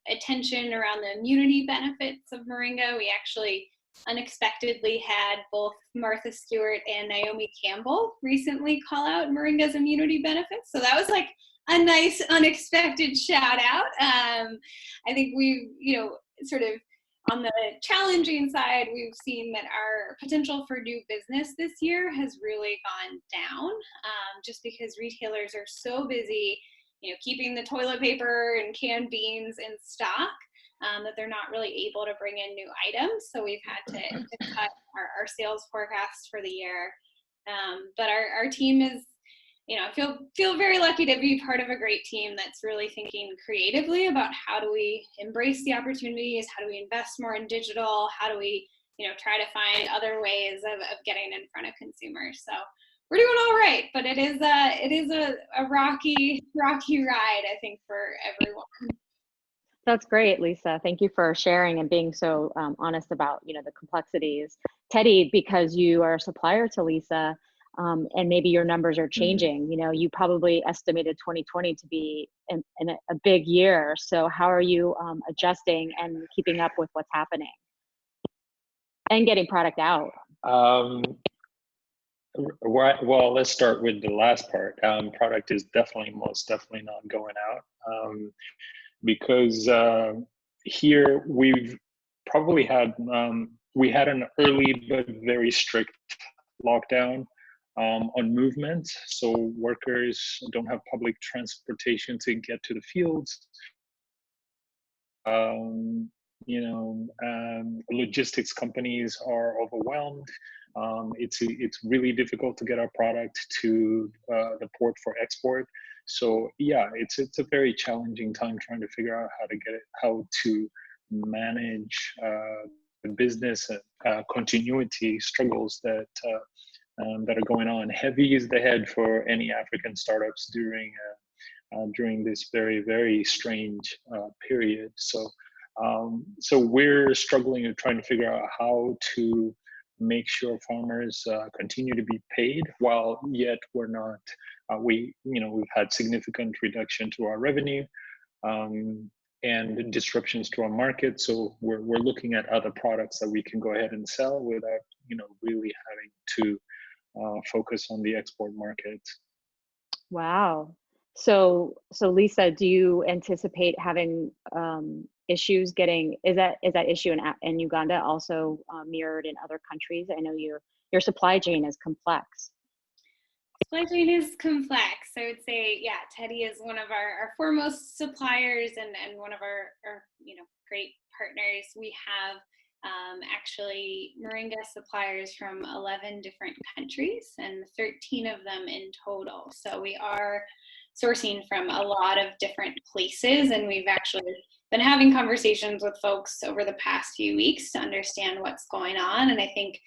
attention around the immunity benefits of moringa. We actually unexpectedly had both Martha Stewart and Naomi Campbell recently call out moringa's immunity benefits. So that was like a nice unexpected shout out. I think we, sort of on the challenging side, we've seen that our potential for new business this year has really gone down, just because retailers are so busy, keeping the toilet paper and canned beans in stock, that they're not really able to bring in new items. So we've had to cut our sales forecast for the year. But our team is, I feel very lucky to be part of a great team that's really thinking creatively about how do we embrace the opportunities, how do we invest more in digital, how do we, try to find other ways of getting in front of consumers. So we're doing all right, but it is a rocky ride, I think, for everyone. That's great, Lisa. Thank you for sharing and being so honest about, the complexities. Teddy, because you are a supplier to Lisa, and maybe your numbers are changing, you probably estimated 2020 to be in a big year. So how are you adjusting and keeping up with what's happening and getting product out? Well, let's start with the last part. Product is most definitely not going out, because here we've probably had, we had an early but very strict lockdown on movement. So workers don't have public transportation to get to the fields. Logistics companies are overwhelmed. It's really difficult to get our product to the port for export. So yeah, it's a very challenging time trying to figure out how to manage the business continuity struggles that are going on. Heavy is the head for any African startups during this very, very strange period. So we're struggling and trying to figure out how to make sure farmers continue to be paid while yet we're not. We've had significant reduction to our revenue and disruptions to our market. So we're looking at other products that we can go ahead and sell without really having to focus on the export market. Wow. So Lisa, do you anticipate having issues getting, is that issue in Uganda also mirrored in other countries? I know your supply chain is complex. Supply chain is complex. I would say, yeah, Teddy is one of our foremost suppliers and one of our great partners. We have actually moringa suppliers from 11 different countries and 13 of them in total. So we are sourcing from a lot of different places, and we've actually been having conversations with folks over the past few weeks to understand what's going on. And I think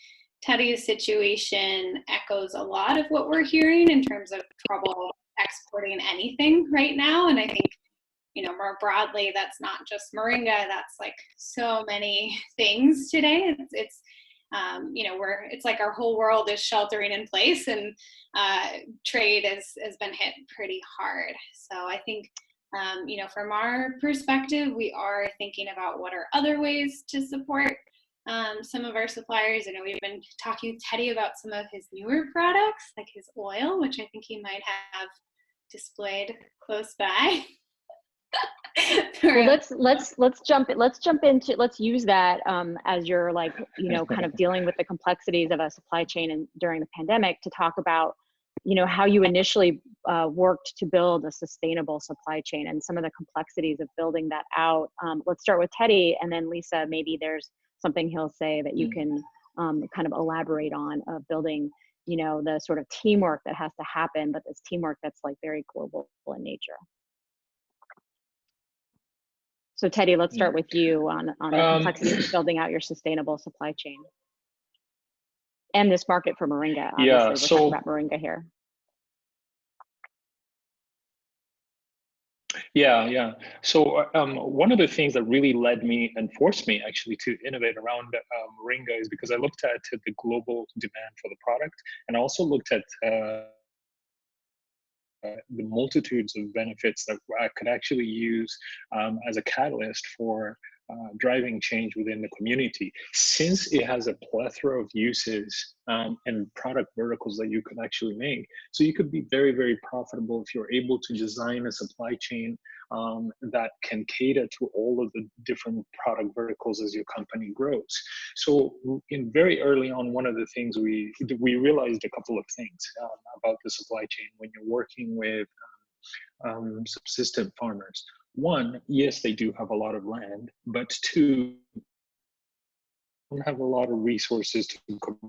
Teddy's situation echoes a lot of what we're hearing in terms of trouble exporting anything right now. And I think, more broadly, that's not just moringa, that's like so many things today. It's it's like our whole world is sheltering in place, and trade has been hit pretty hard. So I think, from our perspective, we are thinking about what are other ways to support some of our suppliers. I know we've been talking to Teddy about some of his newer products, like his oil, which I think he might have displayed close by. Well, let's use that as you're kind of dealing with the complexities of a supply chain and during the pandemic to talk about how you initially worked to build a sustainable supply chain and some of the complexities of building that out. Let's start with Teddy, and then Lisa, maybe there's something he'll say that you can kind of elaborate on of building the sort of teamwork that has to happen, but this teamwork that's like very global in nature. So Teddy, let's start with you on the complexities of building out your sustainable supply chain and this market for moringa. Obviously, we're talking about moringa here. Yeah. So one of the things that really led me and forced me actually to innovate around moringa is because I looked at the global demand for the product, and I also looked at the multitudes of benefits that I could actually use as a catalyst for driving change within the community, since it has a plethora of uses and product verticals that you could actually make. So you could be very, very profitable if you're able to design a supply chain that can cater to all of the different product verticals as your company grows. So in very early on, one of the things we realized a couple of things about the supply chain when you're working with subsistence farmers. One, yes, they do have a lot of land, but two, don't have a lot of resources to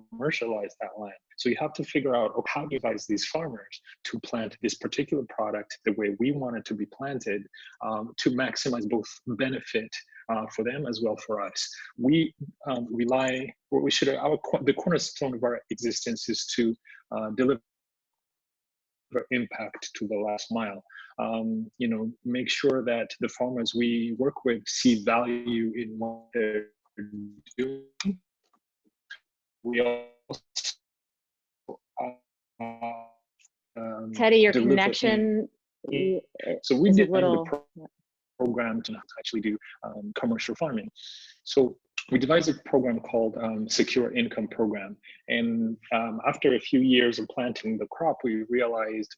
commercialize that land. So you have to figure out, how do you advise these farmers to plant this particular product the way we want it to be planted, to maximize both benefit for them as well for us. We rely, or we should, the cornerstone of our existence is to deliver impact to the last mile. Make sure that the farmers we work with see value in what they're doing. We also Teddy, your connection so we is did a little program to actually do commercial farming. So we devised a program called Secure Income Program. And after a few years of planting the crop, we realized,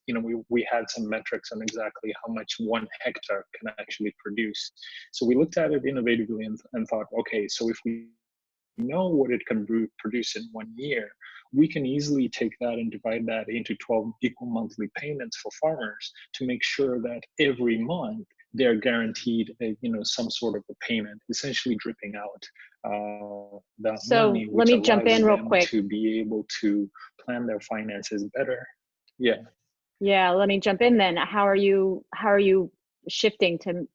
we had some metrics on exactly how much 1 hectare can actually produce. So we looked at it innovatively and thought, okay, so if we know what it can produce in 1 year, we can easily take that and divide that into 12 equal monthly payments for farmers to make sure that every month they're guaranteed some sort of a payment, essentially dripping out that money, let me jump in real quick to be able to plan their finances better. Yeah, let me jump in then. How are you shifting to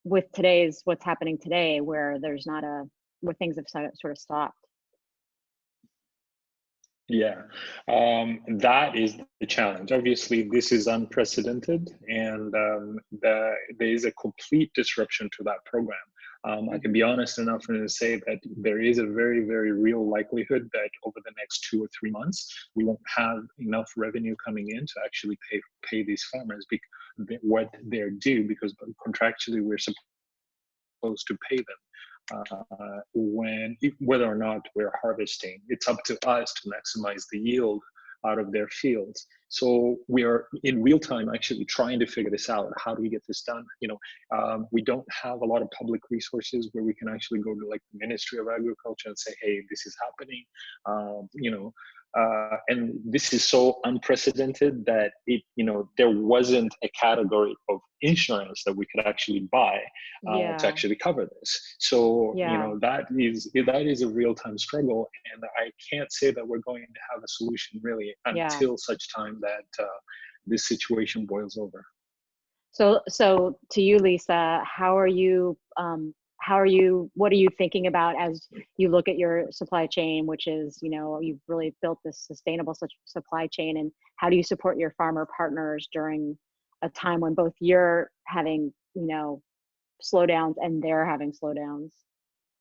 with what's happening today, where there's not where things have sort of stopped? Yeah, that is the challenge. Obviously, this is unprecedented, and there is a complete disruption to that program. I can be honest enough to say that there is a very, very real likelihood that over the next 2 or 3 months, we won't have enough revenue coming in to actually pay these farmers what they're due, because contractually we're supposed to pay them. Whether or not we're harvesting, it's up to us to maximize the yield out of their fields. So we are in real time actually trying to figure this out. How do we get this done? We don't have a lot of public resources where we can actually go to like the Ministry of Agriculture and say, hey, this is happening. And this is so unprecedented that there wasn't a category of insurance that we could actually buy to actually cover this. So that is a real-time struggle, and I can't say that we're going to have a solution really until such time that this situation boils over. So to you, Lisa, what are you thinking about as you look at your supply chain, which is, you've really built this sustainable supply chain, and how do you support your farmer partners during a time when both you're having, slowdowns and they're having slowdowns?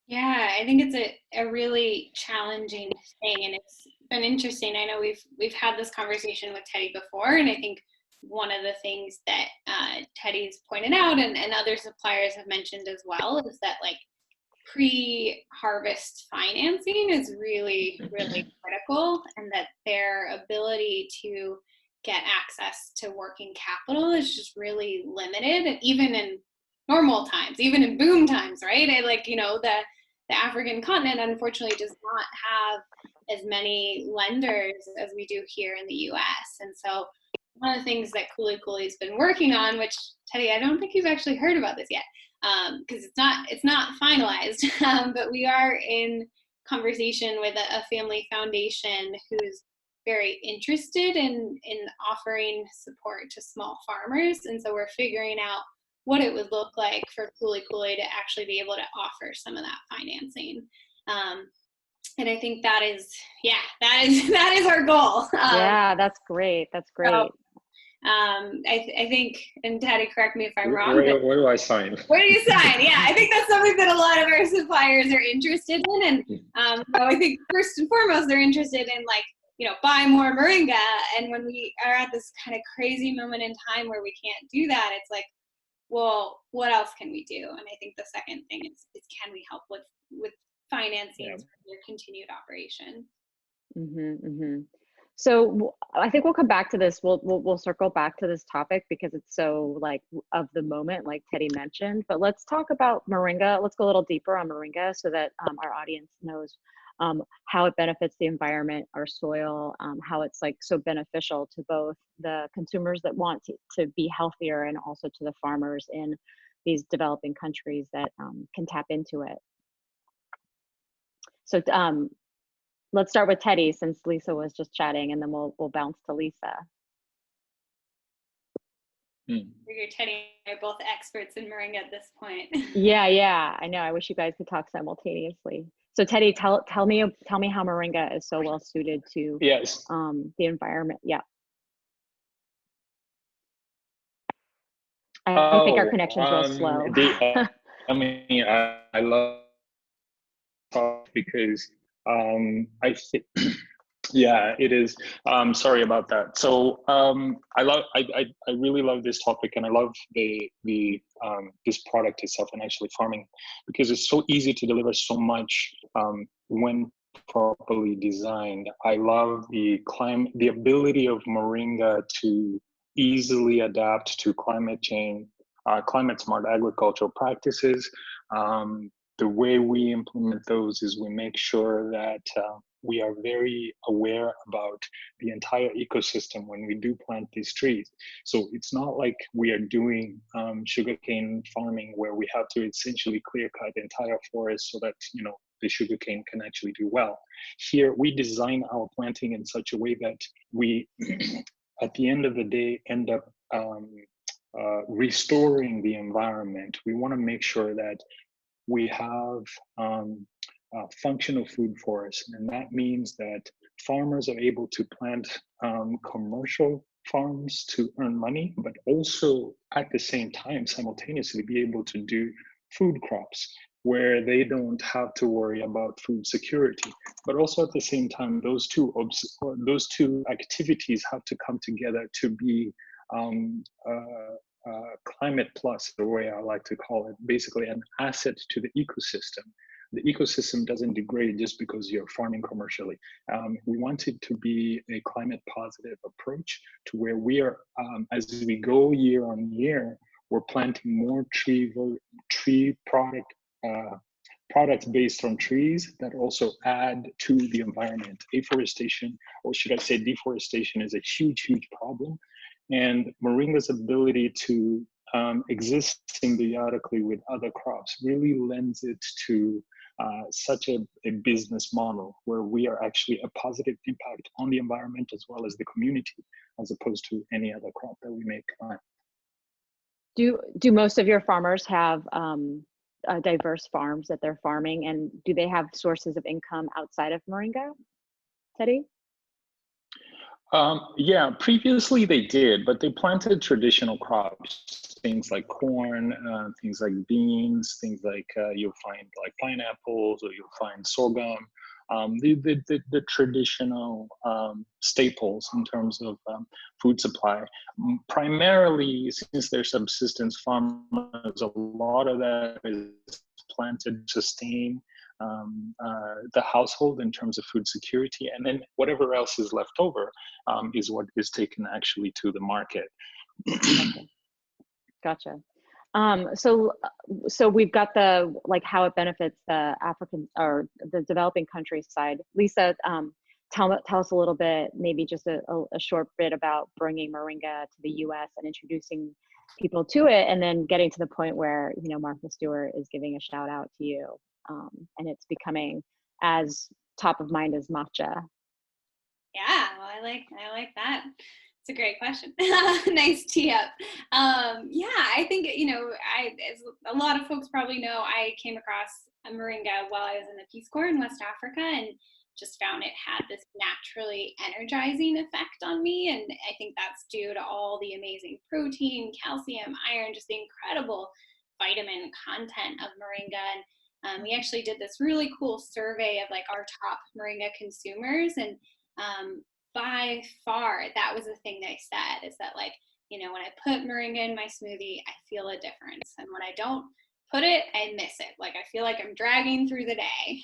Yeah, I think it's a really challenging thing, and it's been interesting. I know we've had this conversation with Teddy before, and I think one of the things that Teddy's pointed out and other suppliers have mentioned as well is that like pre-harvest financing is really, really critical, and that their ability to get access to working capital is just really limited, even in normal times, even in boom times, right? The African continent unfortunately does not have as many lenders as we do here in the US. And so one of the things that Kuli Kuli's been working on, which Teddy, I don't think you've actually heard about this yet, because it's not finalized, but we are in conversation with a family foundation who's very interested in offering support to small farmers. And so we're figuring out what it would look like for Kuli Kuli to actually be able to offer some of that financing. And I think that is our goal. Yeah, that's great. That's great. So, I think, and Teddy, correct me if I'm wrong. Where do I sign? Where do you sign? Yeah, I think that's something that a lot of our suppliers are interested in. And I think first and foremost, they're interested in like buy more moringa. And when we are at this kind of crazy moment in time where we can't do that, it's like, well, what else can we do? And I think the second thing is can we help with financing for your continued operation? So I think we'll come back to this. We'll circle back to this topic because it's so like of the moment, like Teddy mentioned. But let's talk about moringa. Let's go a little deeper on moringa so that our audience knows how it benefits the environment, our soil, how it's like so beneficial to both the consumers that want to be healthier and also to the farmers in these developing countries that can tap into it. So let's start with Teddy since Lisa was just chatting, and then we'll bounce to Lisa. Figure Teddy and I are both experts in moringa at this point. Yeah, I know. I wish you guys could talk simultaneously. So Teddy, tell me how moringa is so well suited to the environment. Yeah. I think our connection's real slow. I love talk because I think yeah, it is. Sorry about that. So I really love this topic, and I love the this product itself, and actually farming, because it's so easy to deliver so much when properly designed. I love the ability of moringa to easily adapt to climate change, climate smart agricultural practices. The way we implement those is we make sure that we are very aware about the entire ecosystem when we do plant these trees. So it's not like we are doing sugarcane farming where we have to essentially clear cut the entire forest so that the sugarcane can actually do well. Here we design our planting in such a way that we, at the end of the day, end up restoring the environment. We want to make sure that we have functional food forests, and that means that farmers are able to plant commercial farms to earn money, but also at the same time simultaneously be able to do food crops where they don't have to worry about food security. But also at the same time, those two activities have to come together to be climate plus, the way I like to call it, basically an asset to the ecosystem. The ecosystem doesn't degrade just because you're farming commercially. We want it to be a climate positive approach to where we are, as we go year on year, we're planting more tree products based on trees that also add to the environment. Afforestation, or should I say deforestation, is a huge problem. And moringa's ability to exist symbiotically with other crops really lends it to such a business model where we are actually a positive impact on the environment as well as the community, as opposed to any other crop that we may plant. Do most of your farmers have diverse farms that they're farming, and do they have sources of income outside of moringa, Teddy? Yeah, previously they did, but they planted traditional crops, things like corn, things like beans, things like you'll find like pineapples, or you'll find sorghum, the traditional staples in terms of food supply. Primarily, since they're subsistence farmers, a lot of that is planted to sustain the household in terms of food security, and then whatever else is left over is what is taken actually to the market. Gotcha. So we've got the how it benefits the African or the developing countries side. Lisa, tell us a little bit, maybe just a short bit about bringing moringa to the U.S. and introducing people to it, and then getting to the point where Martha Stewart is giving a shout out to you. And it's becoming as top of mind as matcha. Yeah, well, I like that. It's a great question. Nice tee up. Yeah, I think as a lot of folks probably know, I came across a moringa while I was in the Peace Corps in West Africa, and just found it had this naturally energizing effect on me. And I think that's due to all the amazing protein, calcium, iron, just the incredible vitamin content of moringa. And we actually did this really cool survey of our top moringa consumers, and by far, that was the thing they said, is that like, you know, when I put moringa in my smoothie, I feel a difference. And when I don't put it, I miss it. Like I feel like I'm dragging through the day.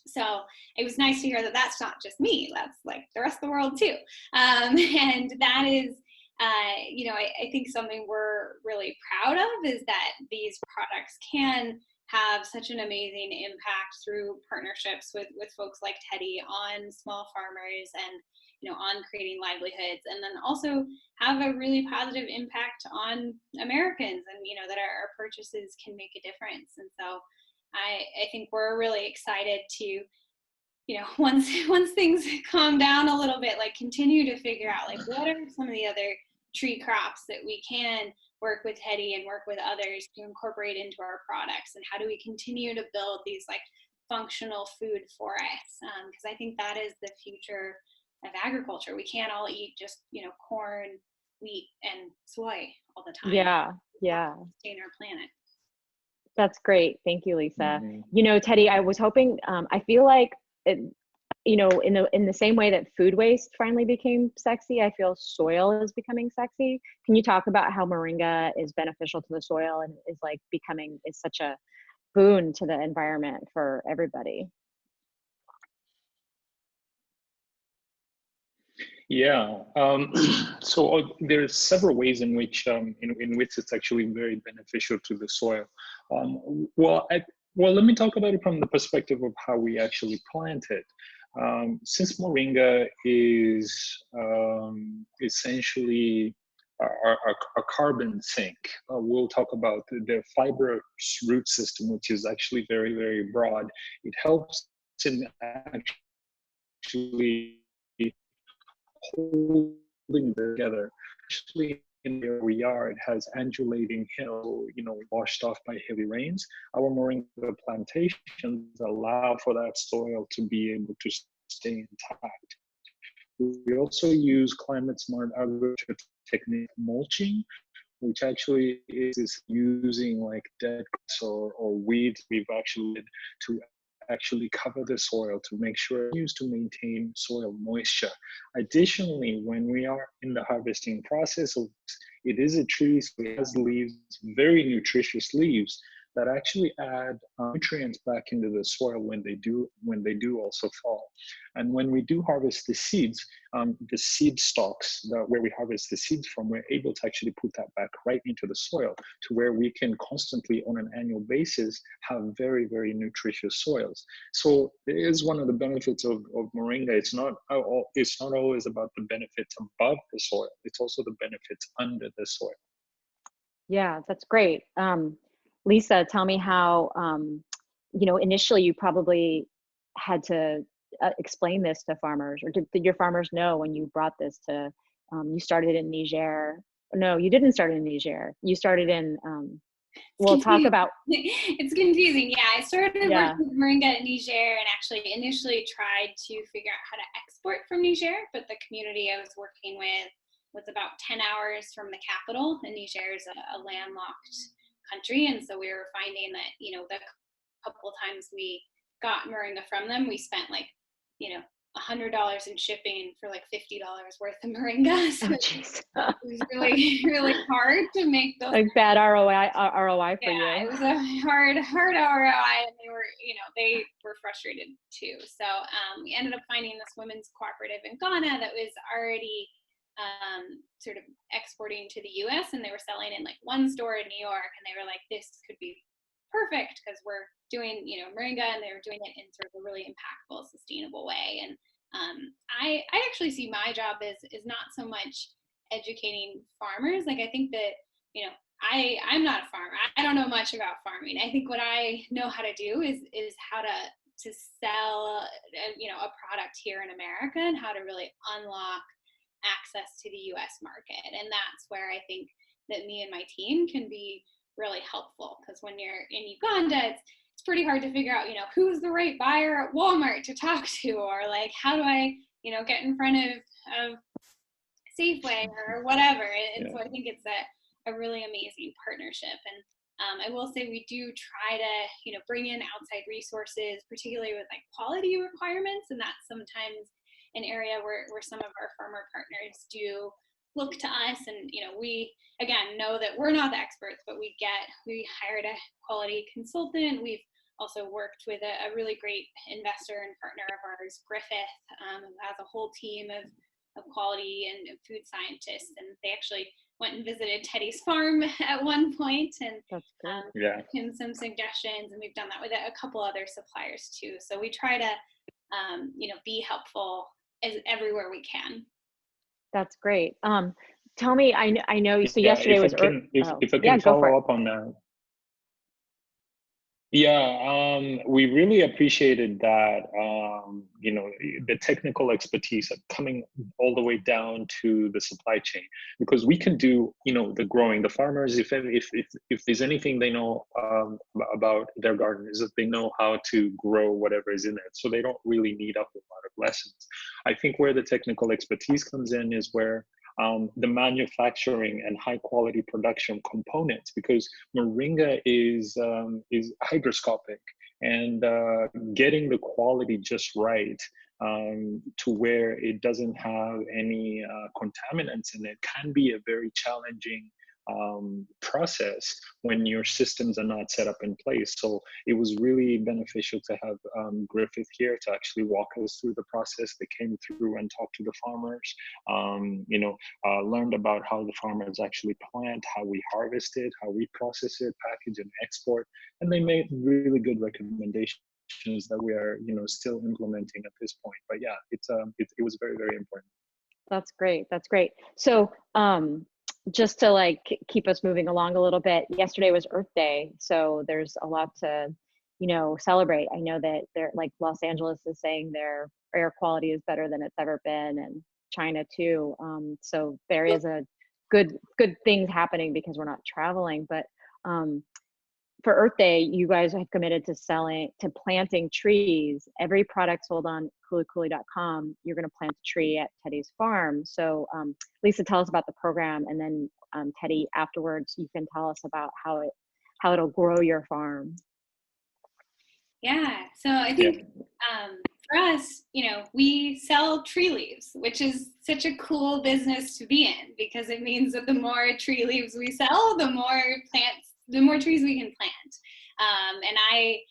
So it was nice to hear that that's not just me, that's like the rest of the world too. And that is, you know, I think something we're really proud of is that these products can have such an amazing impact through partnerships with folks like Teddy on small farmers and, you know, on creating livelihoods, and then also have a really positive impact on Americans, and, you know, that our purchases can make a difference. And so I think we're really excited to, you know, once things calm down a little bit, like continue to figure out like what are some of the other tree crops that we can work with Teddy and work with others to incorporate into our products, and how do we continue to build these like functional food forests, because I think that is the future of agriculture. We can't all eat just, you know, corn, wheat, and soy all the time. Yeah, yeah. Sustain our planet. That's great. Thank you, Lisa. Mhm. You know, Teddy, I was hoping, I feel like, it, you know, in the same way that food waste finally became sexy, I feel soil is becoming sexy. Can you talk about how moringa is beneficial to the soil and is like is such a boon to the environment for everybody? Yeah. So there's several ways in which in which it's actually very beneficial to the soil. Well, let me talk about it from the perspective of how we actually plant it. Since moringa is essentially a carbon sink, we'll talk about the fibrous root system, which is actually very, very broad. It helps in actually holding together, especially in where we are. It has undulating hill, you know, washed off by heavy rains. Our moringa plantations allow for that soil to be able to stay intact. We also use climate smart agriculture technique, mulching, which actually is using like dead grass or weeds we've actually to actually cover the soil to make sure it's used to maintain soil moisture. Additionally, when we are in the harvesting process, it is a tree, so it has leaves, very nutritious leaves that actually add nutrients back into the soil when they do also fall. And when we do harvest the seed stalks where we harvest the seeds from, we're able to actually put that back right into the soil to where we can constantly, on an annual basis, have very, very nutritious soils. So it is one of the benefits of moringa. It's not always about the benefits above the soil. It's also the benefits under the soil. Yeah, that's great. Lisa, tell me how, you know, initially you probably had to explain this to farmers, or did your farmers know when you brought this to, you started in Niger? No, you didn't start in Niger. You started in, we'll talk about. It's confusing. Yeah, I started Yeah. working with moringa in Niger and actually initially tried to figure out how to export from Niger, but the community I was working with was about 10 hours from the capital, and Niger is a landlocked country. And so we were finding that, you know, the couple of times we got moringa from them, we spent like, you know, $100 in shipping for like $50 worth of moringa. So Oh, jeez. it was really, really hard to make those. Like bad ROI for you. Yeah, it was a hard ROI, and they were, you know, they were frustrated too. So we ended up finding this women's cooperative in Ghana that was already sort of exporting to the US, and they were selling in like one store in New York, and they were like, this could be perfect because we're doing, you know, moringa, and they were doing it in sort of a really impactful, sustainable way. And I actually see my job is not so much educating farmers. Like I think that, you know, I'm not a farmer. I don't know much about farming. I think what I know how to do is how to sell, you know, a product here in America, and how to really unlock access to the US market. And that's where I think that me and my team can be really helpful, because when you're in Uganda, it's pretty hard to figure out, you know, who's the right buyer at Walmart to talk to, or like how do I, you know, get in front of Safeway or whatever. And so I think it's a really amazing partnership. And I will say we do try to, you know, bring in outside resources, particularly with like quality requirements, and that's sometimes an area where some of our farmer partners do look to us. And, you know, we, again, know that we're not the experts, but we hired a quality consultant. We've also worked with a really great investor and partner of ours, Griffith, who has a whole team of quality and food scientists. And they actually went and visited Teddy's farm at one point and gave him some suggestions. And we've done that with a couple other suppliers too. So we try to, you know, be helpful everywhere we can. That's great. Tell me, I know, so yesterday was Earth. If I can follow up on that. Yeah, we really appreciated that, you know, the technical expertise of coming all the way down to the supply chain, because we can do, you know, the growing. The farmers, if there's anything they know about their garden, is that they know how to grow whatever is in it. So they don't really need a whole lot of lessons. I think where the technical expertise comes in is where the manufacturing and high quality production components, because Moringa is hygroscopic, and getting the quality just right to where it doesn't have any contaminants in it can be a very challenging process when your systems are not set up in place. So it was really beneficial to have Griffith here to actually walk us through the process. They came through and talked to the farmers, you know, learned about how the farmers actually plant, how we harvest it, how we process it, package and export, and they made really good recommendations that we are, you know, still implementing at this point. But yeah, it was very, very important. That's great. That's great. So just to like keep us moving along a little bit, yesterday was Earth Day, so there's a lot to, you know, celebrate. I know that they're like Los Angeles is saying their air quality is better than it's ever been, and China too. So there is a good things happening because we're not traveling. But for Earth Day, you guys have committed to planting trees. Every product sold on kulikuli.com, you're going to plant a tree at Teddy's farm. So Lisa, tell us about the program, and then Teddy, afterwards, you can tell us about how it'll grow your farm. Yeah, so I think for us, you know, we sell tree leaves, which is such a cool business to be in, because it means that the more tree leaves we sell, the more trees we can plant. And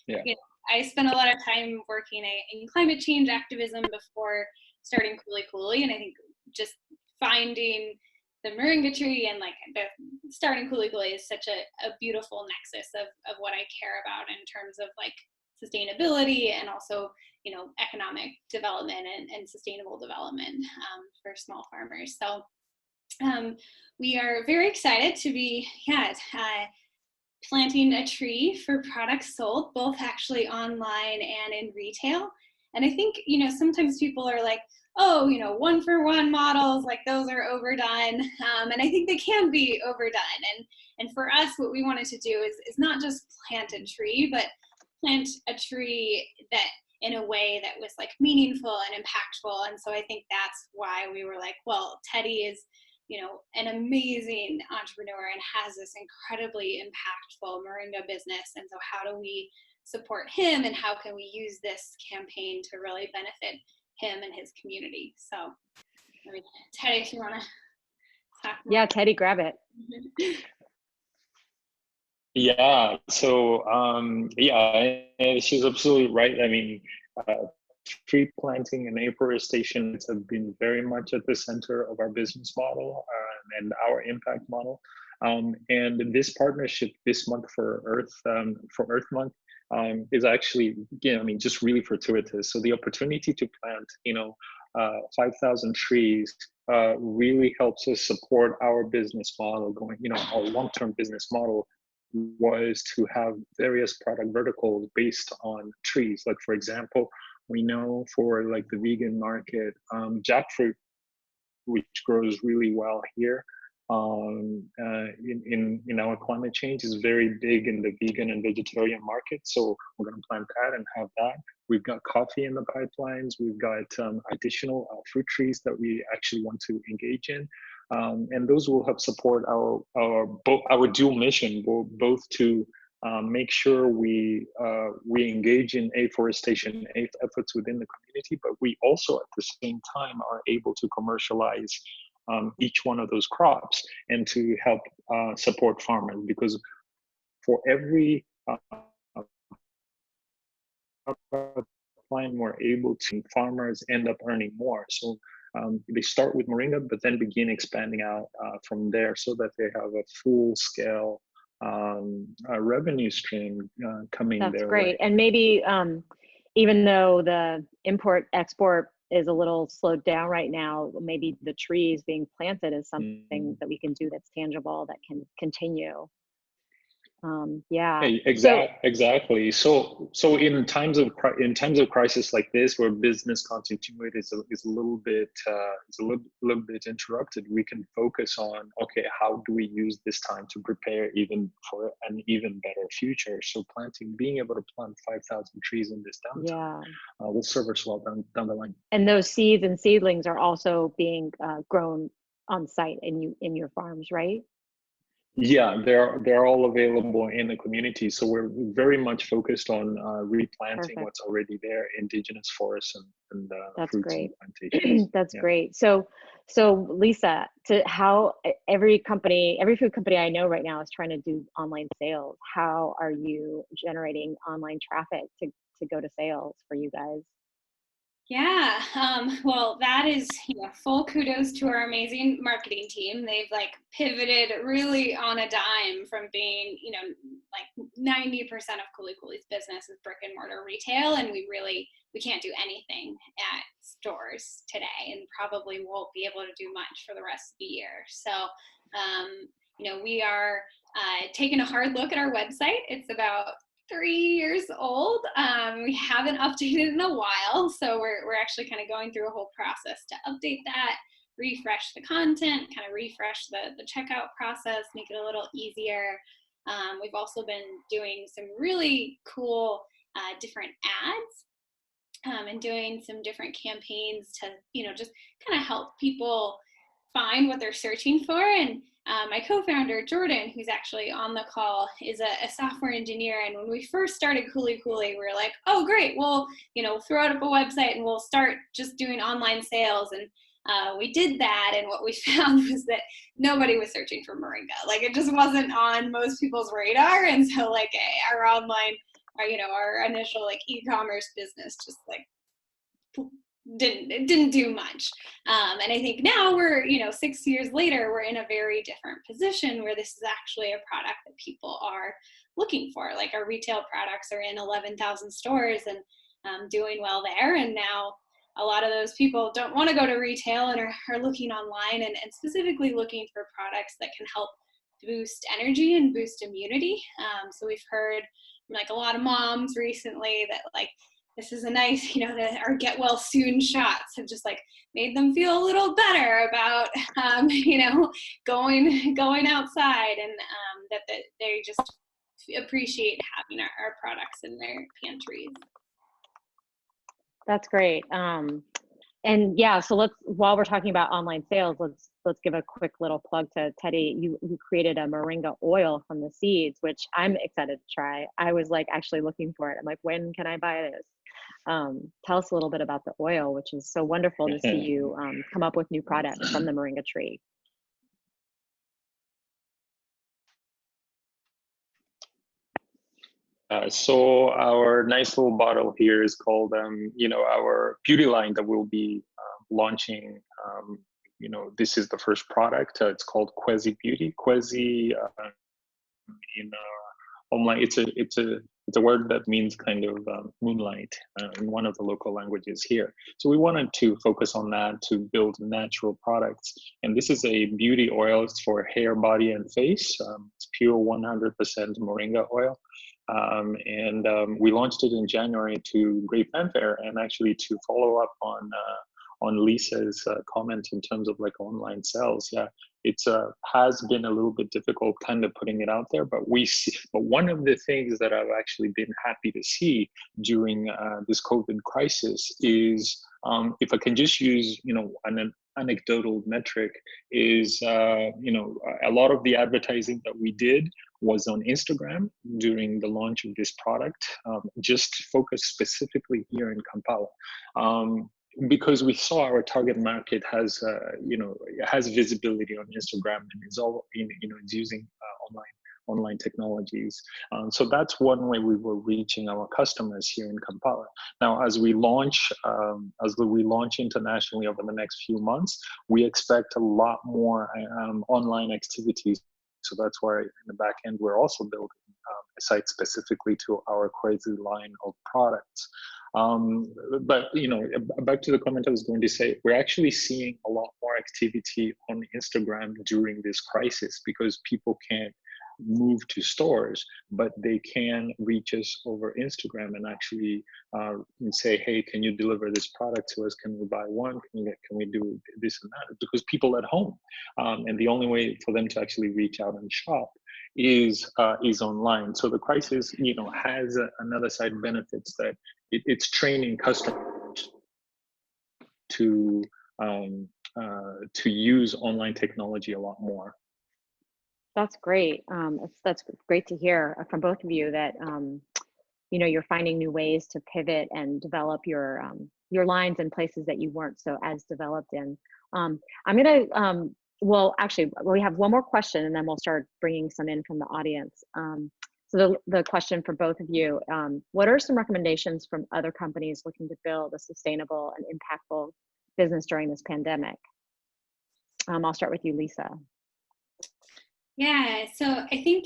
you know, I spent a lot of time working in climate change activism before starting Kuli Kuli, and I think just finding the moringa tree and like starting Kuli Kuli is such a beautiful nexus of what I care about in terms of like sustainability and also, you know, economic development and sustainable development for small farmers. So we are very excited to be planting a tree for products sold, both actually online and in retail. And I think, you know, sometimes people are like, oh, you know, 1-for-1 models, like those are overdone. And I think they can be overdone. And for us, what we wanted to do is not just plant a tree, but plant a tree that in a way that was like meaningful and impactful. And so I think that's why we were like, well, Teddy is, you know, an amazing entrepreneur and has this incredibly impactful moringa business. And so how do we support him, and how can we use this campaign to really benefit him and his community? So, I mean, Teddy, if you want to talk more. Yeah, Teddy, grab it. Yeah, so she's absolutely right. I mean, tree planting and afforestation have been very much at the center of our business model and our impact model. And this partnership this month for Earth Month is actually, I mean, just really fortuitous. So the opportunity to plant, you know, 5,000 trees really helps us support our business model going, you know, our long-term business model was to have various product verticals based on trees. Like, for example, we know for like the vegan market, jackfruit, which grows really well here in our climate change, is very big in the vegan and vegetarian market. So we're going to plant that and have that. We've got coffee in the pipelines. We've got additional fruit trees that we actually want to engage in. And those will help support our dual mission, both to make sure we engage in afforestation efforts within the community, but we also at the same time are able to commercialize each one of those crops and to help support farmers, because for every plant we're able to, farmers end up earning more. So they start with moringa, but then begin expanding out from there, so that they have a full scale revenue stream coming That's their great. way. And maybe even though the import export is a little slowed down right now, maybe the trees being planted is something that we can do that's tangible, that can continue. Yeah. Exactly. So in times of crisis like this, where business continuity is a little bit interrupted, we can focus on, okay, how do we use this time to prepare even for an even better future? So being able to plant 5,000 trees in this downtime will serve us well down the line. And those seeds and seedlings are also being grown on site in your farms, right? Yeah, they're all available in the community. So we're very much focused on replanting what's already there, indigenous forests and that's fruits great. and plantations. That's great. So Lisa, how every food company I know right now is trying to do online sales. How are you generating online traffic to go to sales for you guys? Yeah, well, that is, full kudos to our amazing marketing team. They've like pivoted really on a dime from being, like 90% of Kuli Kuli's business is brick and mortar retail, and we can't do anything at stores today, and probably won't be able to do much for the rest of the year. So, we are taking a hard look at our website. It's about 3 years old. We haven't updated in a while, so we're actually kind of going through a whole process to update that, refresh the content, kind of refresh the checkout process, make it a little easier. We've also been doing some really cool different ads and doing some different campaigns to just kind of help people find what they're searching for. And my co-founder, Jordan, who's actually on the call, is a software engineer. And when we first started Kuli Kuli, we were like, oh, great, we'll throw it up a website and we'll start just doing online sales. And we did that. And what we found was that nobody was searching for moringa. Like, it just wasn't on most people's radar. And so like our online, our initial like e-commerce business just like didn't do much. And I think now we're, 6 years later, we're in a very different position where this is actually a product that people are looking for. Like, our retail products are in 11,000 stores and doing well there. And now a lot of those people don't want to go to retail and are looking online and specifically looking for products that can help boost energy and boost immunity. So we've heard from like a lot of moms recently that like, this is a nice, our get well soon shots have just like made them feel a little better about, going outside, and that they just appreciate having our products in their pantries. That's great. And yeah, so while we're talking about online sales, let's give a quick little plug to Teddy. You created a moringa oil from the seeds, which I'm excited to try. I was like actually looking for it. I'm like, when can I buy this? Tell us a little bit about the oil, which is so wonderful to see you come up with new products from the moringa tree. So our nice little bottle here is called, our beauty line that we'll be launching. This is the first product. It's called Quasi Beauty. Quasi in online, it's a word that means kind of moonlight in one of the local languages here. So we wanted to focus on that to build natural products. And this is a beauty oil. It's for hair, body, and face. It's pure 100% moringa oil. And we launched it in January to great fanfare, and actually to follow up on Lisa's comment in terms of like online sales. Yeah, it's has been a little bit difficult kind of putting it out there, but one of the things that I've actually been happy to see during this COVID crisis is, if I can just use, an anecdotal metric, is, a lot of the advertising that we did was on Instagram during the launch of this product, just focused specifically here in Kampala. Because we saw our target market has, has visibility on Instagram and is all, it's using online technologies. So that's one way we were reaching our customers here in Kampala. Now, as we launch internationally over the next few months, we expect a lot more online activities. So that's why in the back end, we're also building a site specifically to our crazy line of products. But back to the comment I was going to say, we're actually seeing a lot more activity on Instagram during this crisis because people can't move to stores, but they can reach us over Instagram and actually say, hey, can you deliver this product to us? Can we buy one? Can we do this and that? Because people at home, and the only way for them to actually reach out and shop is online. So the crisis, has another side benefits that it's training customers to use online technology a lot more. That's great. That's great to hear from both of you that you're finding new ways to pivot and develop your lines in places that you weren't so as developed in. I'm gonna well, actually, we have one more question, and then we'll start bringing some in from the audience. So the question for both of you: what are some recommendations from other companies looking to build a sustainable and impactful business during this pandemic? I'll start with you, Lisa. Yeah, so I think,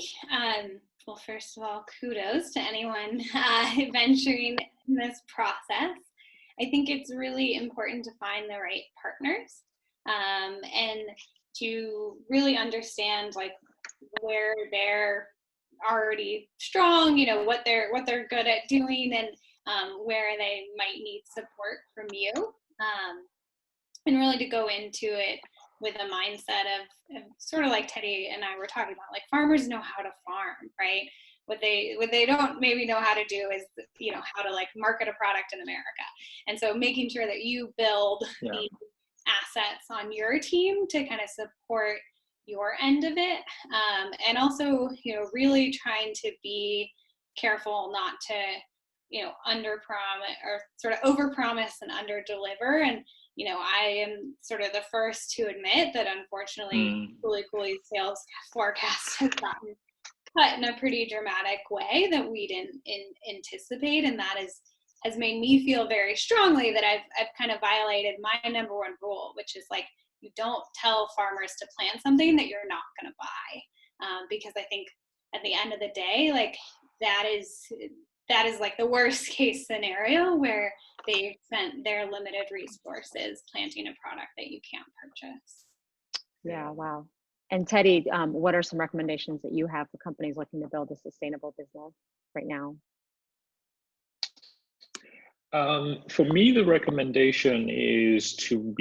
well, first of all, kudos to anyone venturing in this process. I think it's really important to find the right partners and to really understand like where they're already strong, what they're good at doing, and where they might need support from you, and really to go into it with a mindset of sort of like Teddy and I were talking about, like farmers know how to farm, right? What they don't maybe know how to do is, how to like market a product in America. And so making sure that you build the assets on your team to kind of support your end of it. And also, really trying to be careful not to, under promise or sort of over promise and under deliver. And I am sort of the first to admit that unfortunately, Kuli Kuli's sales forecast has gotten cut in a pretty dramatic way that we didn't anticipate, and that has made me feel very strongly that I've kind of violated my number one rule, which is like you don't tell farmers to plant something that you're not going to buy, because I think at the end of the day, like that is like the worst case scenario where they spent their limited resources planting a product that you can't purchase. Yeah, wow. And Teddy, what are some recommendations that you have for companies looking to build a sustainable business right now? For me, the recommendation is to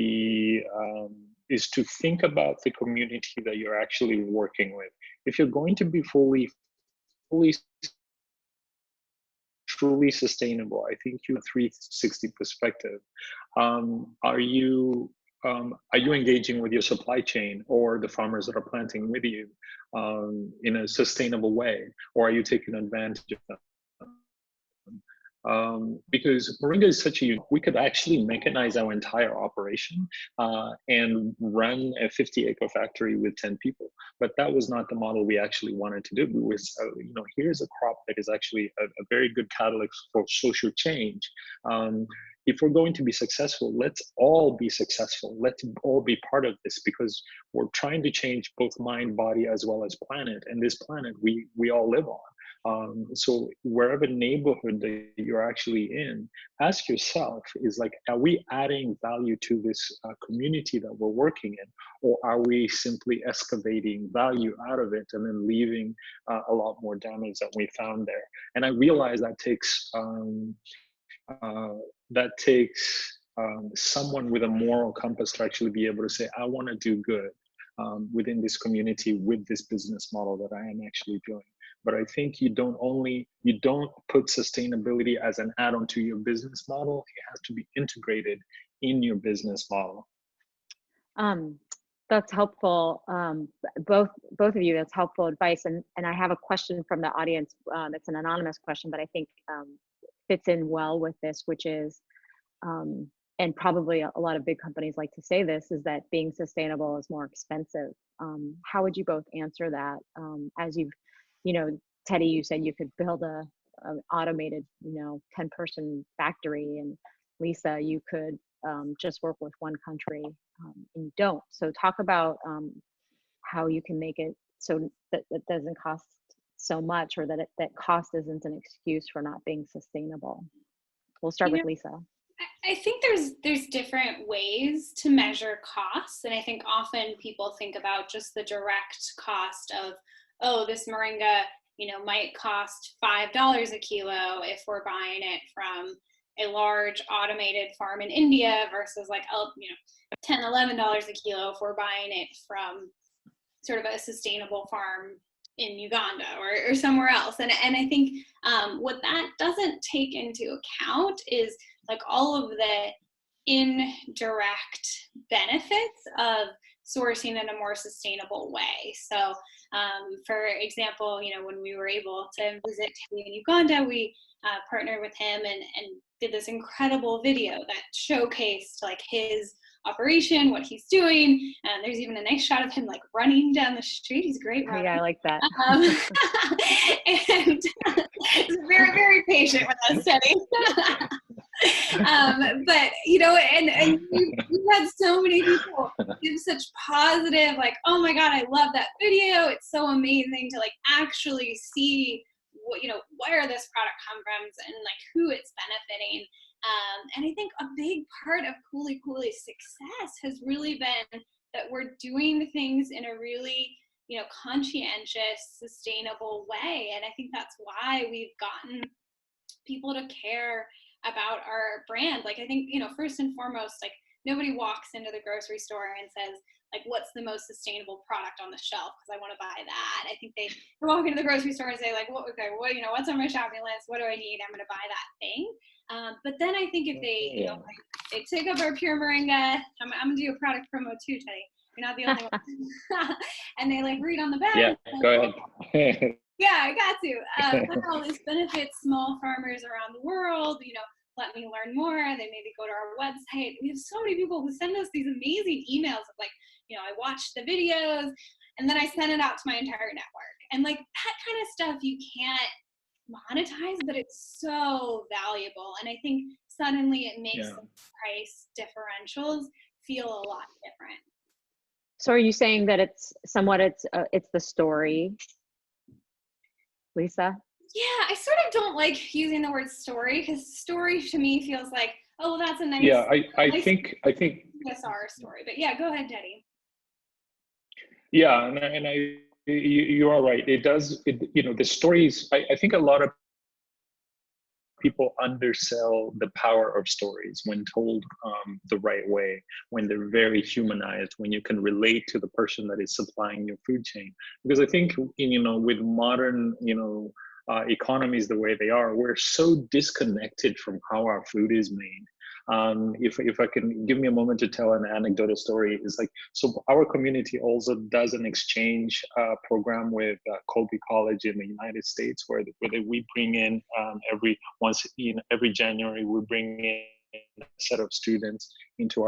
think about the community that you're actually working with. If you're going to be fully truly sustainable, I think you have a 360 perspective. Are you engaging with your supply chain or the farmers that are planting with you in a sustainable way, or are you taking advantage of them? Because Moringa is such a we could actually mechanize our entire operation and run a 50-acre factory with 10 people. But that was not the model we actually wanted to do. We was, here's a crop that is actually a very good catalyst for social change. If we're going to be successful, let's all be successful. Let's all be part of this, because we're trying to change both mind, body, as well as planet. And this planet we all live on. So wherever neighborhood that you're actually in, ask yourself, is like, are we adding value to this community that we're working in? Or are we simply excavating value out of it and then leaving a lot more damage that we found there? And I realize that takes someone with a moral compass to actually be able to say, I want to do good within this community with this business model that I am actually doing. But I think you don't put sustainability as an add-on to your business model. It has to be integrated in your business model. That's helpful. Both of you, that's helpful advice. And I have a question from the audience. It's an anonymous question, but I think fits in well with this, which is, and probably a lot of big companies like to say this, is that being sustainable is more expensive. How would you both answer that? As you've, Teddy, you said you could build an automated, 10-person factory, and Lisa, you could just work with one country, and you don't. So talk about how you can make it so that it doesn't cost so much, or that that cost isn't an excuse for not being sustainable. We'll start with Lisa. I think there's different ways to measure costs, and I think often people think about just the direct cost of, oh, this moringa, might cost $5 a kilo if we're buying it from a large automated farm in India versus like, $10, $11 a kilo if we're buying it from sort of a sustainable farm in Uganda or somewhere else. And I think what that doesn't take into account is like all of the indirect benefits of sourcing in a more sustainable way. So for example, when we were able to visit Teddy in Uganda, we partnered with him and did this incredible video that showcased like his operation, what he's doing. And there's even a nice shot of him like running down the street. He's great running. Yeah, I like that. And he's very, very patient with us, Teddy. But and we've had so many people give such positive, like, oh my God, I love that video. It's so amazing to like actually see what, where this product comes from and like who it's benefiting. And I think a big part of Kuli Kuli's success has really been that we're doing things in a really, conscientious, sustainable way. And I think that's why we've gotten people to care about our brand. Like, I think, first and foremost, like nobody walks into the grocery store and says, like, what's the most sustainable product on the shelf? Because I want to buy that. I think they walk into the grocery store and say, like, what's on my shopping list? What do I need? I'm going to buy that thing. But then I think if they, they take up our pure moringa, I'm going to do a product promo too, Teddy. You're not the only one. And they like read on the back. Yeah, go ahead. Yeah, I got to. Wow, this benefits small farmers around the world. Let me learn more. They maybe go to our website. We have so many people who send us these amazing emails of like, I watched the videos and then I sent it out to my entire network. And like that kind of stuff you can't monetize, but it's so valuable. And I think suddenly it makes the price differentials feel a lot different. So are you saying that it's the story, Lisa? Yeah, I sort of don't like using the word story because story to me feels like, oh, that's a nice. Yeah, I think CSR story. But yeah, go ahead, Teddy. Yeah, and you are right. It does. The stories. I think a lot of people undersell the power of stories when told the right way, when they're very humanized, when you can relate to the person that is supplying your food chain. Because I think with modern economies the way they are, we're so disconnected from how our food is made. If I can give me a moment to tell an anecdotal story, is like, so our community also does an exchange program with Colby College in the United States, where we bring in every January we bring in a set of students into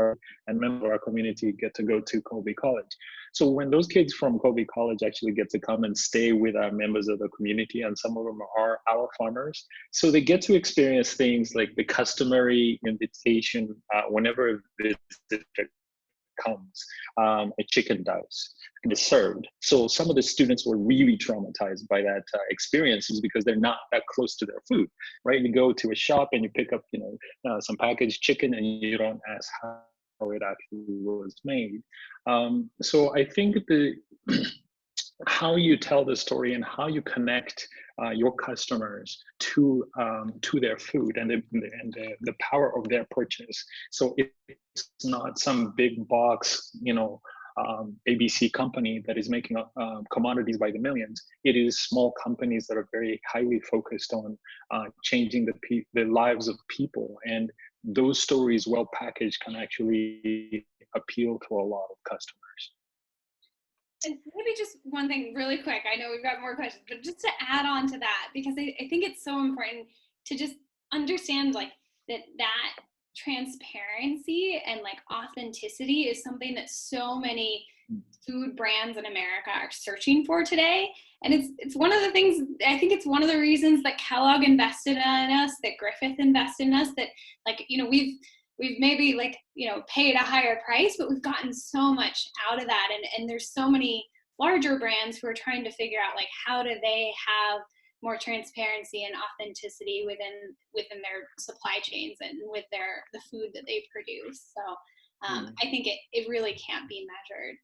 and members of our community get to go to Colby College. So when those kids from Colby College actually get to come and stay with our members of the community, and some of them are our farmers, so they get to experience things like the customary invitation whenever a visitor comes, a chicken dose is served. So some of the students were really traumatized by that experiences because they're not that close to their food, right? You go to a shop and you pick up, some packaged chicken and you don't ask how it actually was made. So I think how you tell the story and how you connect your customers to their food and the power of their purchase. So it's not some big box, ABC company that is making commodities by the millions. It is small companies that are very highly focused on changing the lives of people, and those stories, well packaged, can actually appeal to a lot of customers. And maybe just one thing really quick. I know we've got more questions, but just to add on to that, because I think it's so important to just understand like that transparency and like authenticity is something that so many food brands in America are searching for today. And it's one of the things, I think it's one of the reasons that Kellogg invested in us, that Griffith invested in us, that like, you know, we've maybe like, you know, paid a higher price, but we've gotten so much out of that. And there's so many larger brands who are trying to figure out like, how do they have more transparency and authenticity within their supply chains and with the food that they produce. So I think it really can't be measured.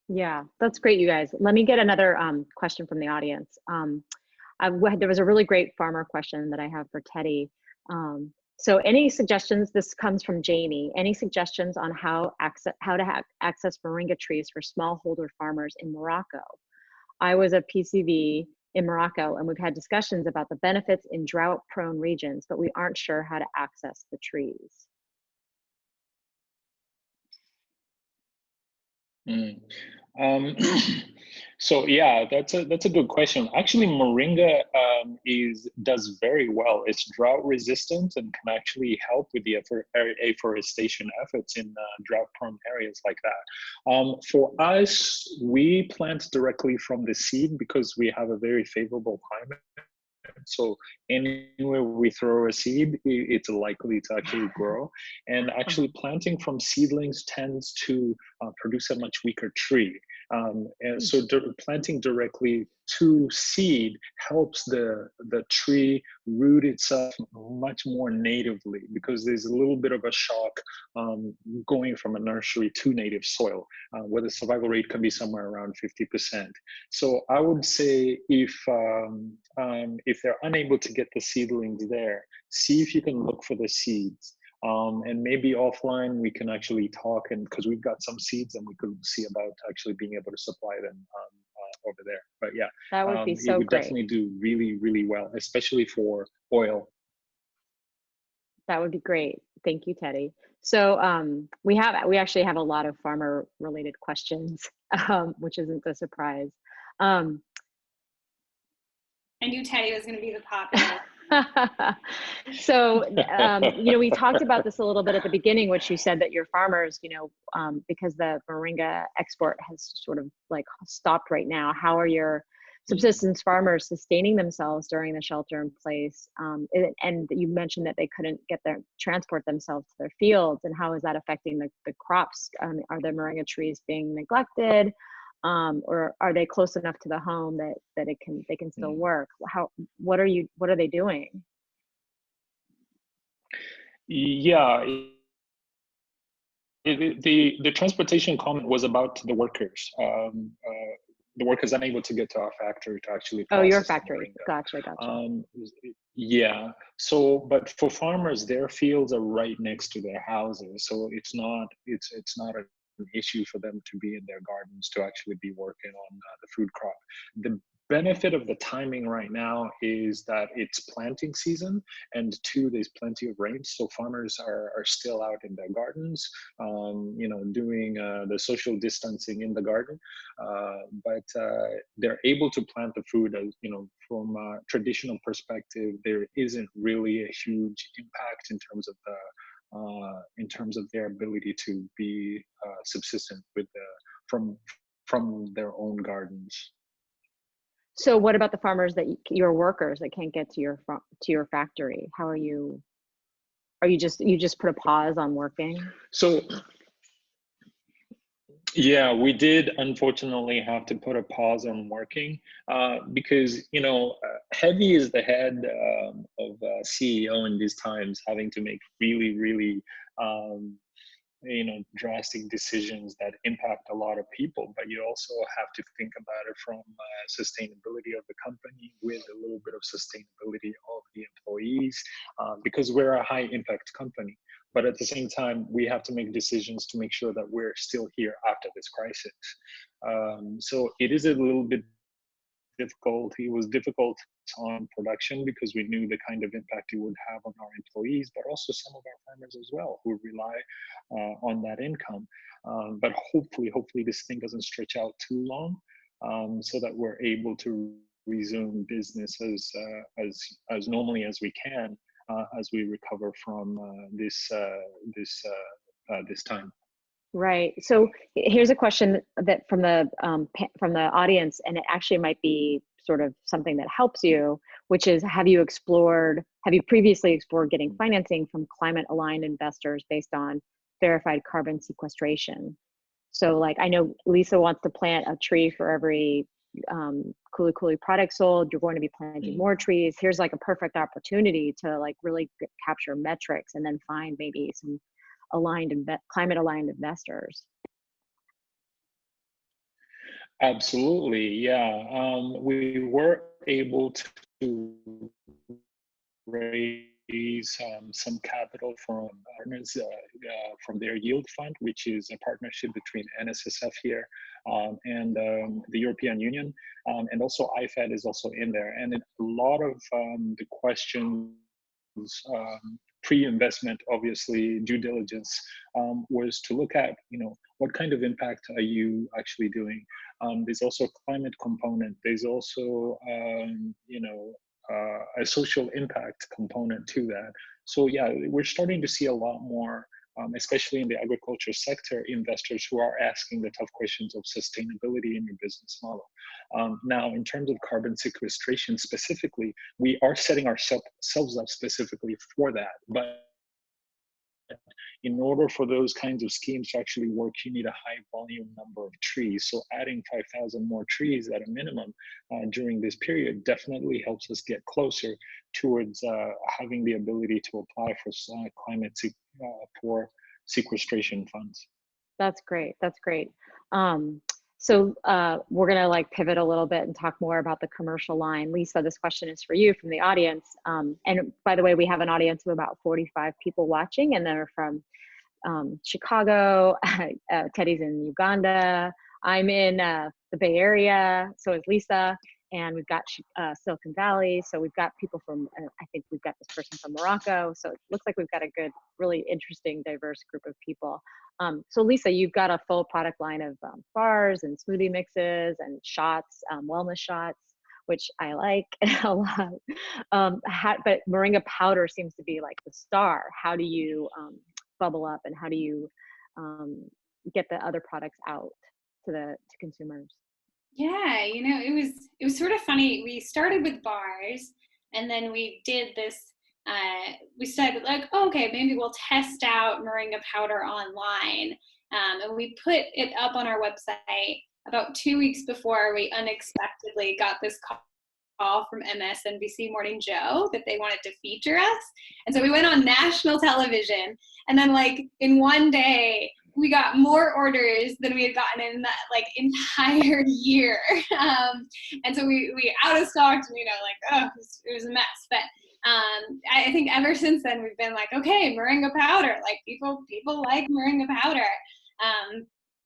Yeah, that's great, you guys. Let me get another question from the audience. There was a really great farmer question that I have for Teddy. So any suggestions, this comes from Jamie, any suggestions on how to have access moringa trees for smallholder farmers in Morocco? I was a PCV in Morocco, and we've had discussions about the benefits in drought-prone regions, but we aren't sure how to access the trees. So yeah, that's a good question. Actually, moringa does very well. It's drought resistant and can actually help with the afforestation efforts in drought-prone areas like that. For us, we plant directly from the seed because we have a very favorable climate. So anywhere we throw a seed, it's likely to actually grow. And actually planting from seedlings tends to produce a much weaker tree. And so planting directly to seed helps the tree root itself much more natively, because there's a little bit of a shock going from a nursery to native soil, where the survival rate can be somewhere around 50%. So I would say if they're unable to get the seedlings there, see if you can look for the seeds. And maybe offline we can actually talk, and because we've got some seeds and we could see about actually being able to supply them over there. But yeah, that would be so it would great. definitely do really, really well, especially for oil. That would be great. Thank you, Teddy. So we actually have a lot of farmer related questions, which isn't a surprise. I knew Teddy was going to be the popular. So, you know, we talked about this a little bit at the beginning, which you said that your farmers, you know, because the moringa export has sort of like stopped right now, how are your subsistence farmers sustaining themselves during the shelter in place? And you mentioned that they couldn't transport themselves to their fields, and how is that affecting the crops? Are the moringa trees being neglected? Or are they close enough to the home that they can still work? What are they doing? Yeah, the transportation comment was about the workers. The workers unable to get to our factory to actually process. Oh, your factory. Gotcha. Yeah. So, but for farmers, their fields are right next to their houses, so it's not an issue for them to be in their gardens to actually be working on the food crop. The benefit of the timing right now is that it's planting season, and two, there's plenty of rain, so farmers are still out in their gardens, you know, doing the social distancing in the garden, but they're able to plant the food. As you know, from a traditional perspective, there isn't really a huge impact in terms of their ability to be subsistent with from their own gardens. So what about the farmers your workers that can't get to your factory? How are you just put a pause on working? So yeah, we did unfortunately have to put a pause on working because, you know, heavy is the head of CEO in these times, having to make really, really you know, drastic decisions that impact a lot of people, but you also have to think about it from sustainability of the company with a little bit of sustainability of the employees, because we're a high impact company. But at the same time, we have to make decisions to make sure that we're still here after this crisis. So it is a little bit difficult. It was difficult on production because we knew the kind of impact it would have on our employees, but also some of our farmers as well who rely on that income. But hopefully this thing doesn't stretch out too long, so that we're able to resume business as normally as we can as we recover from this time. Right. So here's a question that from the audience, and it actually might be sort of something that helps you, which is, have you previously explored getting financing from climate aligned investors based on verified carbon sequestration? So like, I know Lisa wants to plant a tree for every Kuli Kuli product sold. You're going to be planting more trees. Here's like a perfect opportunity to like really capture metrics and then find maybe some climate aligned investors. Absolutely, yeah. We were able to raise some capital from partners from their yield fund, which is a partnership between NSSF here and the European Union, and also IFAD is also in there. And a lot of the questions pre-investment, obviously due diligence, was to look at, what kind of impact are you actually doing? There's also a climate component. There's also, a social impact component to that. So yeah, we're starting to see a lot more, especially in the agriculture sector, investors who are asking the tough questions of sustainability in your business model. Now, in terms of carbon sequestration specifically, we are setting ourselves up specifically for that. But in order for those kinds of schemes to actually work, you need a high volume number of trees. So adding 5,000 more trees at a minimum during this period definitely helps us get closer towards having the ability to apply for for sequestration funds. That's great. That's great. So we're gonna like pivot a little bit and talk more about the commercial line. Lisa, this question is for you from the audience. And by the way, we have an audience of about 45 people watching, and they're from Chicago, Teddy's in Uganda, I'm in the Bay Area, so is Lisa, and we've got Silicon Valley, so we've got people from, I think we've got this person from Morocco, so it looks like we've got a good, really interesting, diverse group of people. So Lisa, you've got a full product line of bars and smoothie mixes and shots, wellness shots, which I like a lot. But Moringa powder seems to be like the star. How do you bubble up, and how do you get the other products out to consumers? Yeah, it was sort of funny. We started with bars, and then we did this. We said like, oh, okay, maybe we'll test out Moringa powder online, and we put it up on our website about 2 weeks before we unexpectedly got this call from MSNBC Morning Joe that they wanted to feature us, and so we went on national television, and then like in one day we got more orders than we had gotten in that like entire year. And so we out of stocked, and it was a mess. But I think ever since then we've been like, okay, Moringa powder, like people like Moringa powder.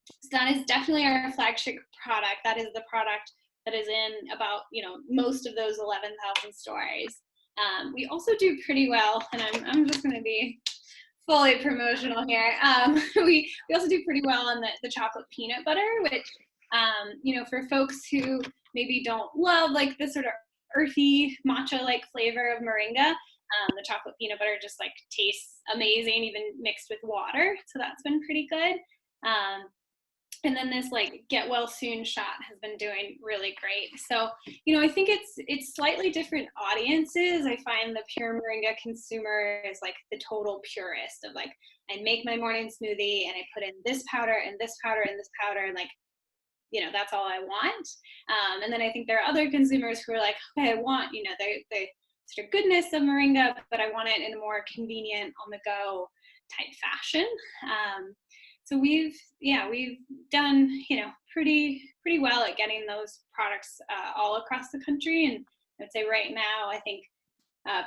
So that is definitely our flagship product. That is the product that is in about most of those 11,000 stores. We also do pretty well, and I'm just going to be fully promotional here. We also do pretty well on the chocolate peanut butter, which for folks who maybe don't love like the sort of earthy matcha like flavor of Moringa, the chocolate peanut butter just like tastes amazing even mixed with water, so that's been pretty good. And then this like get well soon shot has been doing really great. So, I think it's slightly different audiences. I find the pure Moringa consumer is like the total purist of like, I make my morning smoothie and I put in this powder and this powder and this powder, and like, that's all I want. And then I think there are other consumers who are like, okay, I want, the sort of goodness of Moringa, but I want it in a more convenient on the go type fashion. So we've done, pretty well at getting those products all across the country. And I'd say right now, I think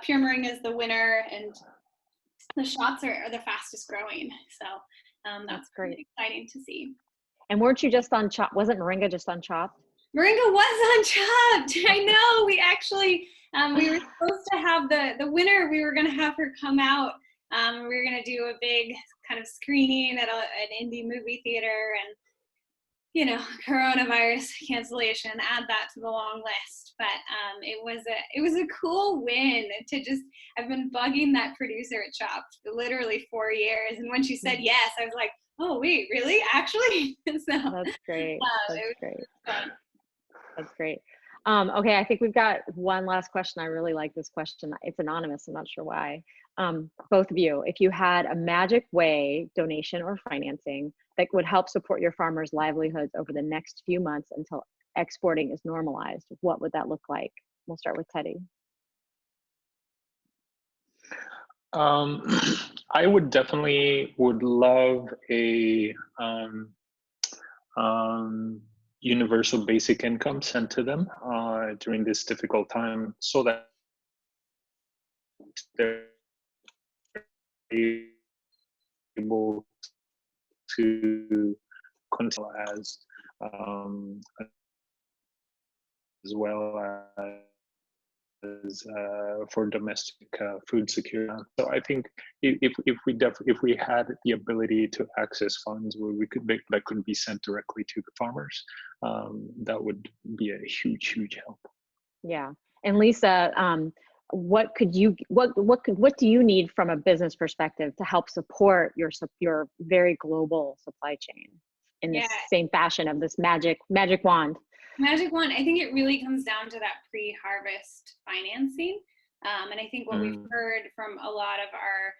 Pure Moringa is the winner, and the shots are the fastest growing. So that's great. pretty exciting to see. And weren't you just on Chopped? Wasn't Moringa just on Chopped? Moringa was on Chopped. I know. We actually, we were supposed to have the winner. We were going to have her come out. We were going to do a big kind of screening at an indie movie theater, and you know, coronavirus cancellation, add that to the long list. But it was a cool win to just, I've been bugging that producer at Chopped for literally 4 years. And when she said yes, I was like, oh wait, really? Actually? So That's great. That's great. Fun. That's great. Okay, I think we've got one last question. I really like this question. It's anonymous. I'm not sure why. Both of you, if you had a magic way, donation or financing, that would help support your farmers' livelihoods over the next few months until exporting is normalized, what would that look like? We'll start with Teddy. I would definitely love a universal basic income sent to them during this difficult time, so that they're able to continue as well as for domestic food security. So I think if we had the ability to access funds where that could be sent directly to the farmers, that would be a huge help. Yeah, and Lisa, what do you need from a business perspective to help support your very global supply chain in this same fashion of this magic wand? Magic wand, I think it really comes down to that pre-harvest financing. And I think what we've heard from a lot of our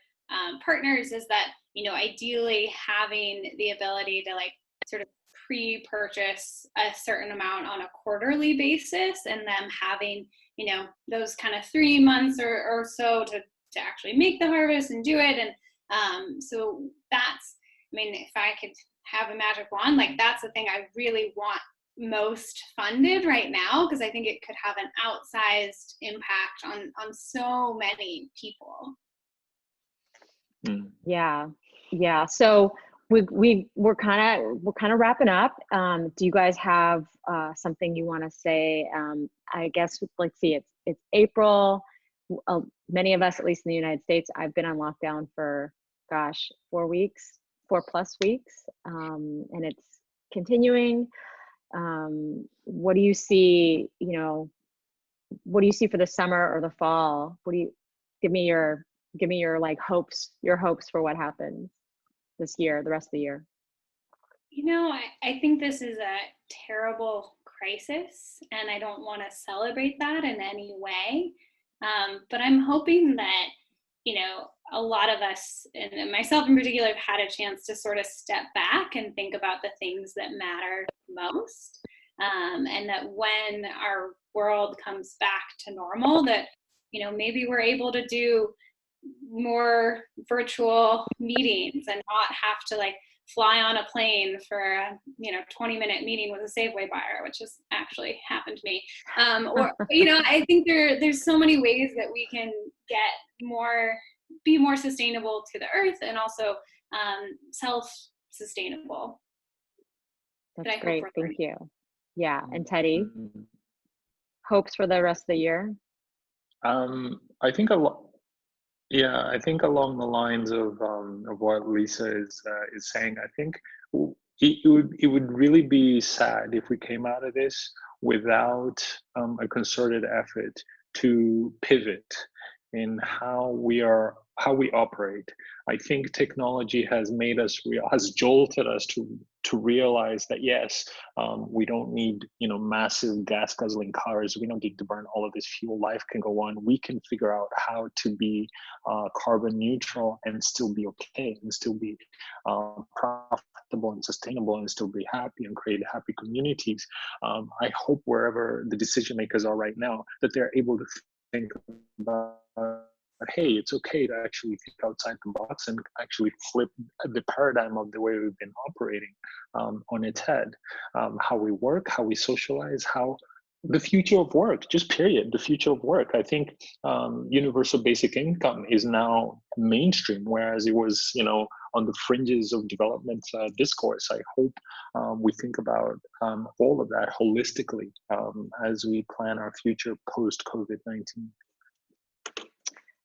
partners is that, you know, ideally having the ability to like sort of pre-purchase a certain amount on a quarterly basis, and them having, you know, those kind of 3 months or so to actually make the harvest and do it. And so that's, I mean, if I could have a magic wand, like that's the thing I really want most funded right now, because I think it could have an outsized impact on so many people. Yeah. So we're kind of wrapping up. Do you guys have something you want to say? I guess let's see. It's April. Many of us, at least in the United States, I've been on lockdown for 4+ weeks, and it's continuing. What do you see? You know, what do you see for the summer or the fall? Give me your like hopes for what happens this year, the rest of the year. You know, I think this is a terrible crisis, and I don't want to celebrate that in any way. But I'm hoping that, you know, a lot of us, and myself in particular, have had a chance to sort of step back and think about the things that matter most. And that when our world comes back to normal, that, you know, maybe we're able to do more virtual meetings and not have to like fly on a plane for a 20-minute meeting with a Safeway buyer, which has actually happened to me. Or you know, I think there's so many ways that we can be more sustainable to the earth, and also self-sustainable. That's great. Thank you. Yeah, and Teddy, hopes for the rest of the year? I think I think along the lines of what Lisa is saying, I think it would really be sad if we came out of this without a concerted effort to pivot in how we operate. I think technology has jolted us to realize that yes, we don't need massive gas guzzling cars. We don't need to burn all of this fuel. Life can go on. We can figure out how to be carbon neutral and still be okay, and still be profitable and sustainable, and still be happy and create happy communities. I hope wherever the decision makers are right now, that they're able to think about, hey, it's okay to actually think outside the box and actually flip the paradigm of the way we've been operating on its head. How we work, how we socialize, how the future of work, just period, the future of work. I think universal basic income is now mainstream, whereas it was, on the fringes of development discourse. I hope we think about all of that holistically as we plan our future post-COVID-19.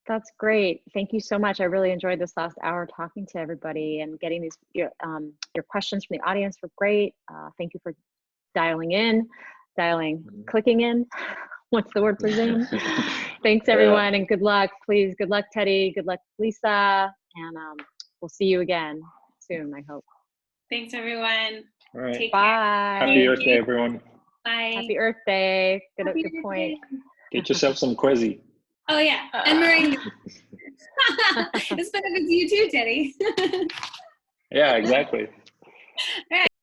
That's great. Thank you so much. I really enjoyed this last hour talking to everybody and getting these your questions from the audience were great. Thank you for clicking in. What's the word for Zoom? Thanks everyone, and good luck. Please, good luck, Teddy. Good luck, Lisa. And we'll see you again soon, I hope. Thanks everyone. All right. Take Bye. care. Happy Earth Day, everyone. Bye. Happy Earth Day. Good Happy Earth point. Day. Get yourself some Quezi. Oh yeah, and Moringa. This benefits you too, Teddy. Yeah, exactly.